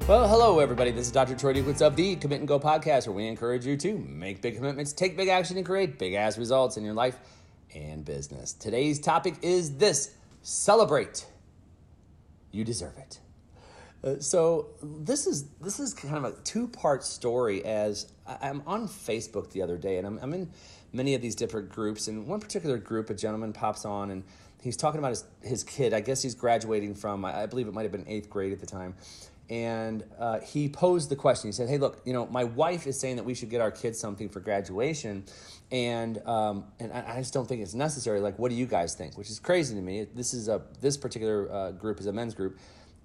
Well, hello, everybody. This is Dr. Troy Duquitz of the Commit and Go podcast, where we encourage you to make big commitments, take big action, and create big-ass results in your life and business. Today's topic is this: celebrate. You deserve it. So this is kind of a two-part story. As I'm on Facebook the other day, and I'm in many of these different groups, and one particular group, a gentleman pops on, and he's talking about his kid. I guess he's graduating from, I believe it might have been 8th grade at the time. And he posed the question. He said, hey, look, my wife is saying that we should get our kids something for graduation, and I just don't think it's necessary. Like, what do you guys think? Which is crazy to me. This particular group is a men's group,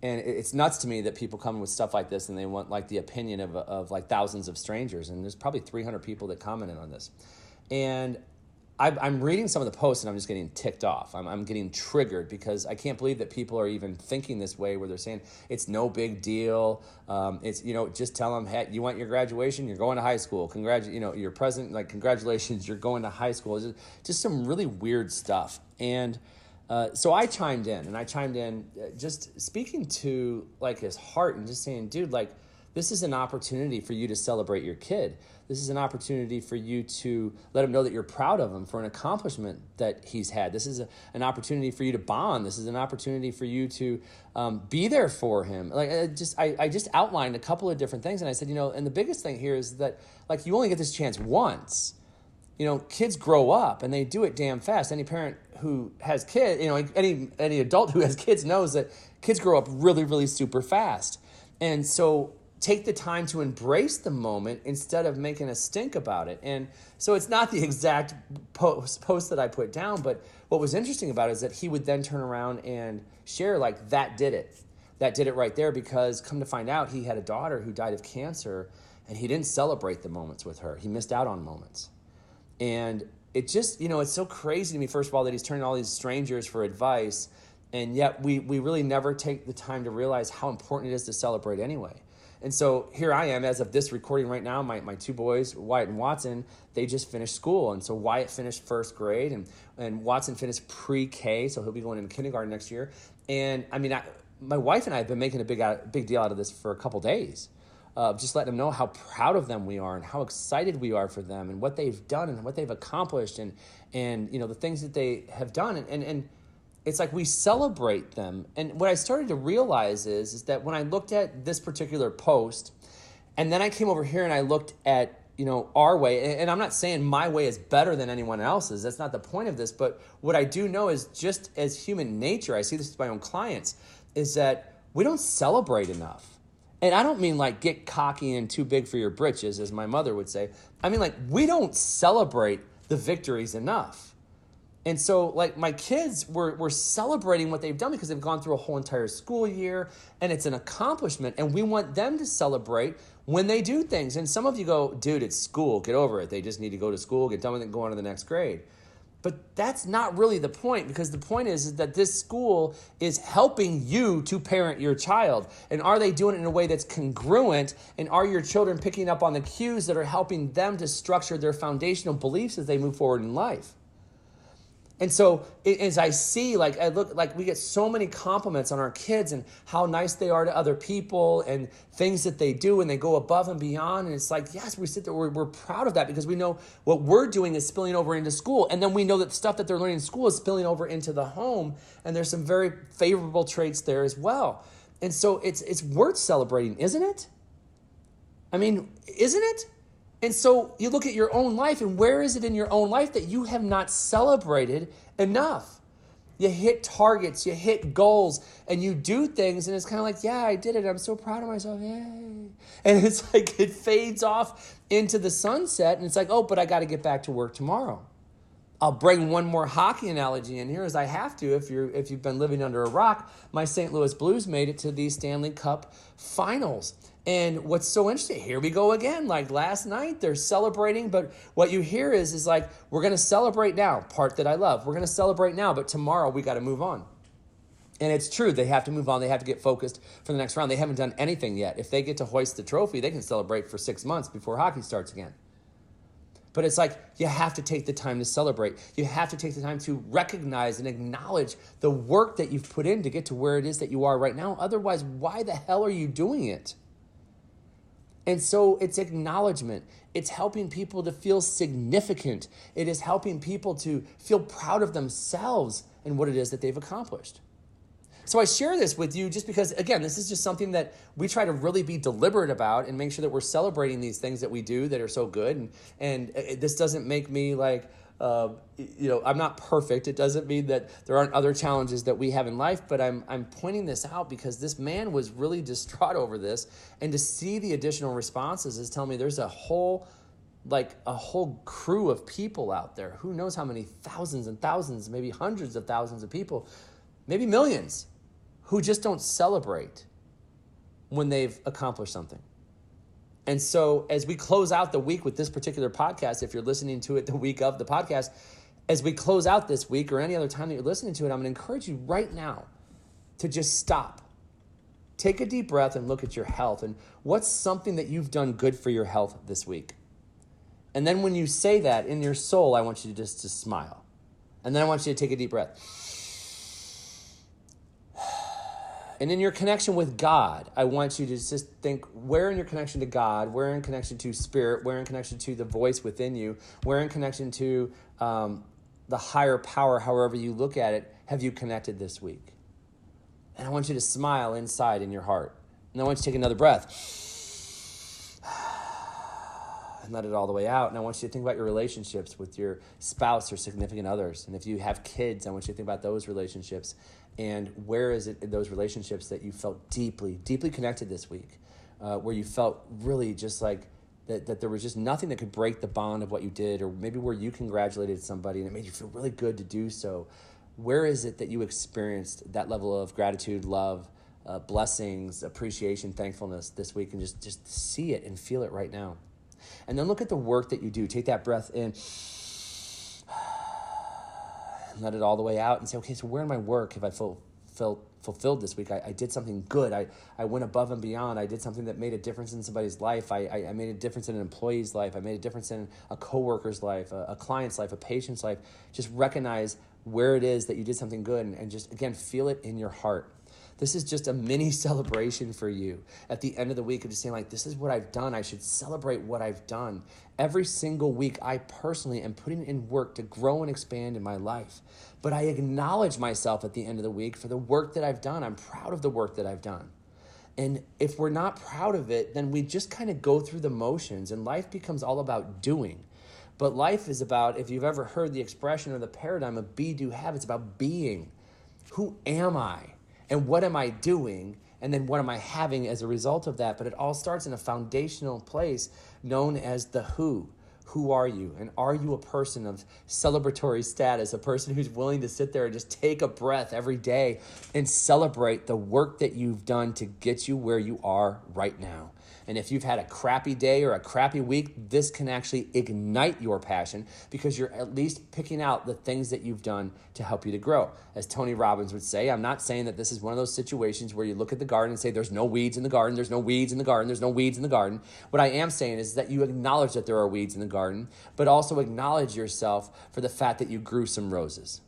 and it's nuts to me that people come with stuff like this and they want like the opinion of like thousands of strangers. And there's probably 300 people that commented on this. And I'm reading some of the posts and I'm just getting ticked off. I'm getting triggered because I can't believe that people are even thinking this way, where they're saying it's no big deal. It's, just tell them, hey, you want your graduation, you're going to high school. Your present, like, congratulations, you're going to high school. It's just some really weird stuff. And so I chimed in, just speaking to like his heart and just saying, dude, like, this is an opportunity for you to celebrate your kid. This is an opportunity for you to let him know that you're proud of him for an accomplishment that he's had. This is an opportunity for you to bond. This is an opportunity for you to be there for him. Like, I just outlined a couple of different things, and I said, and the biggest thing here is that, like, you only get this chance once. Kids grow up and they do it damn fast. Any parent who has kids, any adult who has kids knows that kids grow up really, really super fast. And so take the time to embrace the moment instead of making a stink about it. And so it's not the exact post that I put down, but what was interesting about it is that he would then turn around and share, like, that did it. That did it right there, because come to find out, he had a daughter who died of cancer, and he didn't celebrate the moments with her. He missed out on moments. And it just, it's so crazy to me, first of all, that he's turning to all these strangers for advice, and yet we really never take the time to realize how important it is to celebrate anyway. And so here I am, as of this recording right now, my two boys, Wyatt and Watson, they just finished school. And so Wyatt finished 1st grade, and Watson finished pre-K, so he'll be going into kindergarten next year. And I mean, my wife and I have been making a big deal out of this for a couple days. Just letting them know how proud of them we are and how excited we are for them and what they've done and what they've accomplished and the things that they have done. And it's like we celebrate them. And what I started to realize is that when I looked at this particular post, and then I came over here and I looked at, our way, and I'm not saying my way is better than anyone else's. That's not the point of this. But what I do know is, just as human nature, I see this with my own clients, is that we don't celebrate enough. And I don't mean like get cocky and too big for your britches, as my mother would say. I mean, like, we don't celebrate the victories enough. And so, like, my kids were celebrating what they've done because they've gone through a whole entire school year, and it's an accomplishment, and we want them to celebrate when they do things. And some of you go, dude, it's school, get over it. They just need to go to school, get done with it, and go on to the next grade. But that's not really the point, because the point is that this school is helping you to parent your child. And are they doing it in a way that's congruent? And are your children picking up on the cues that are helping them to structure their foundational beliefs as they move forward in life? And so as I see, like, I look, like, we get so many compliments on our kids and how nice they are to other people and things that they do, and they go above and beyond. And it's like, yes, we sit there, we're proud of that, because we know what we're doing is spilling over into school. And then we know that the stuff that they're learning in school is spilling over into the home. And there's some very favorable traits there as well. And so it's worth celebrating, isn't it? I mean, isn't it? And so you look at your own life, and where is it in your own life that you have not celebrated enough? You hit targets, you hit goals, and you do things, and it's kind of like, yeah, I did it. I'm so proud of myself. Yay. And it's like it fades off into the sunset, and it's like, oh, but I got to get back to work tomorrow. I'll bring one more hockey analogy in here, as I have to. If you've been living under a rock, my St. Louis Blues made it to the Stanley Cup Finals. And what's so interesting, here we go again. Like last night, they're celebrating, but what you hear is like, we're going to celebrate now, part that I love. We're going to celebrate now, but tomorrow we got to move on. And it's true, they have to move on. They have to get focused for the next round. They haven't done anything yet. If they get to hoist the trophy, they can celebrate for 6 months before hockey starts again. But it's like, you have to take the time to celebrate. You have to take the time to recognize and acknowledge the work that you've put in to get to where it is that you are right now. Otherwise, why the hell are you doing it? And so it's acknowledgement. It's helping people to feel significant. It is helping people to feel proud of themselves and what it is that they've accomplished. So I share this with you just because, again, this is just something that we try to really be deliberate about and make sure that we're celebrating these things that we do that are so good. And this doesn't make me like, I'm not perfect. It doesn't mean that there aren't other challenges that we have in life, but I'm pointing this out because this man was really distraught over this. And to see the additional responses is telling me there's a whole crew of people out there. Who knows how many thousands and thousands, maybe hundreds of thousands of people, maybe millions, who just don't celebrate when they've accomplished something. And so as we close out the week with this particular podcast, if you're listening to it the week of the podcast, as we close out this week or any other time that you're listening to it, I'm going to encourage you right now to just stop. Take a deep breath and look at your health. And what's something that you've done good for your health this week? And then when you say that in your soul, I want you to just to smile. And then I want you to take a deep breath. And in your connection with God, I want you to just think, where in your connection to God, where in connection to spirit, where in connection to the voice within you, where in connection to the higher power, however you look at it, have you connected this week? And I want you to smile inside in your heart. And I want you to take another breath and let it all the way out. And I want you to think about your relationships with your spouse or significant others. And if you have kids, I want you to think about those relationships. And where is it in those relationships that you felt deeply, deeply connected this week, where you felt really just like that there was just nothing that could break the bond of what you did, or maybe where you congratulated somebody and it made you feel really good to do so. Where is it that you experienced that level of gratitude, love, blessings, appreciation, thankfulness this week, and just see it and feel it right now. And then look at the work that you do. Take that breath in and let it all the way out and say, okay, so where in my work have I felt fulfilled this week? I did something good. I went above and beyond. I did something that made a difference in somebody's life. I made a difference in an employee's life. I made a difference in a coworker's life, a client's life, a patient's life. Just recognize where it is that you did something good and just, again, feel it in your heart. This is just a mini celebration for you at the end of the week of just saying, like, this is what I've done. I should celebrate what I've done. Every single week, I personally am putting in work to grow and expand in my life. But I acknowledge myself at the end of the week for the work that I've done. I'm proud of the work that I've done. And if we're not proud of it, then we just kind of go through the motions and life becomes all about doing. But life is about, if you've ever heard the expression or the paradigm of be, do, have, it's about being. Who am I? And what am I doing? And then what am I having as a result of that? But it all starts in a foundational place known as the who. Who are you? And are you a person of celebratory status, a person who's willing to sit there and just take a breath every day and celebrate the work that you've done to get you where you are right now? And if you've had a crappy day or a crappy week, this can actually ignite your passion because you're at least picking out the things that you've done to help you to grow. As Tony Robbins would say, I'm not saying that this is one of those situations where you look at the garden and say, there's no weeds in the garden, there's no weeds in the garden, there's no weeds in the garden. What I am saying is that you acknowledge that there are weeds in the garden, but also acknowledge yourself for the fact that you grew some roses.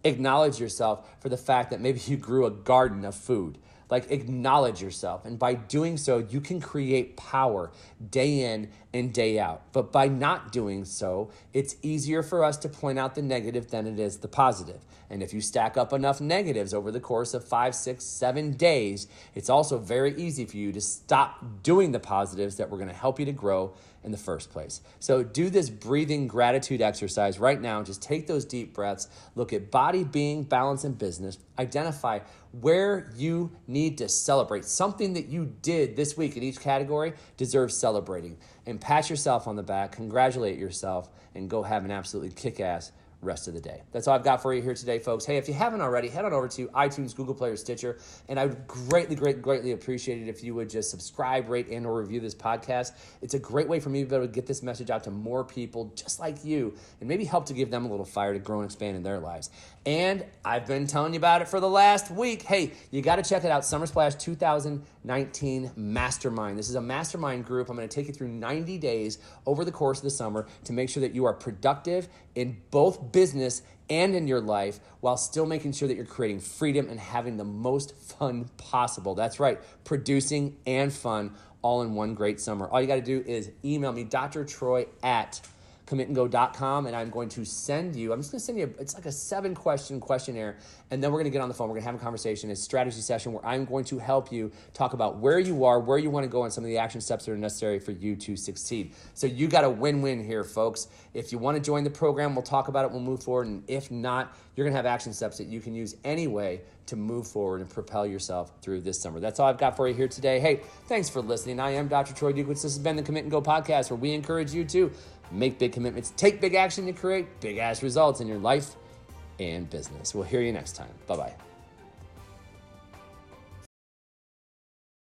Acknowledge yourself for the fact that maybe you grew a garden of food. Like, acknowledge yourself. And by doing so, you can create power day in and day out. But by not doing so, it's easier for us to point out the negative than it is the positive. And if you stack up enough negatives over the course of 5, 6, 7 days, it's also very easy for you to stop doing the positives that were going to help you to grow in the first place. So do this breathing gratitude exercise right now. Just take those deep breaths. Look at body, being, balance, and business. Identify where you need to celebrate. Something that you did this week in each category deserves celebrating. And pat yourself on the back, congratulate yourself, and go have an absolutely kick-ass rest of the day. That's all I've got for you here today, folks. Hey, if you haven't already, head on over to iTunes, Google Play, or Stitcher, and I would greatly appreciate it if you would just subscribe, rate, and or review this podcast. It's a great way for me to be able to get this message out to more people just like you, and maybe help to give them a little fire to grow and expand in their lives. And I've been telling you about it for the last week. Hey, you got to check it out, Summer Splash 2019 Mastermind. This is a mastermind group. I'm going to take you through 90 days over the course of the summer to make sure that you are productive in both business and in your life while still making sure that you're creating freedom and having the most fun possible. That's right, producing and fun all in one great summer. All you got to do is email me, drtroy@commitandgo.com, and I'm going to send you, it's like a 7-question questionnaire, and then we're going to get on the phone. We're going to have a conversation, a strategy session where I'm going to help you talk about where you are, where you want to go, and some of the action steps that are necessary for you to succeed. So you got a win-win here, folks. If you want to join the program, we'll talk about it, we'll move forward, and if not, you're going to have action steps that you can use anyway to move forward and propel yourself through this summer. That's all I've got for you here today. Hey, thanks for listening. I am Dr. Troy Dukowitz. This has been the Commit and Go podcast, where we encourage you to make big commitments, take big action to create big-ass results in your life and business. We'll hear you next time. Bye-bye.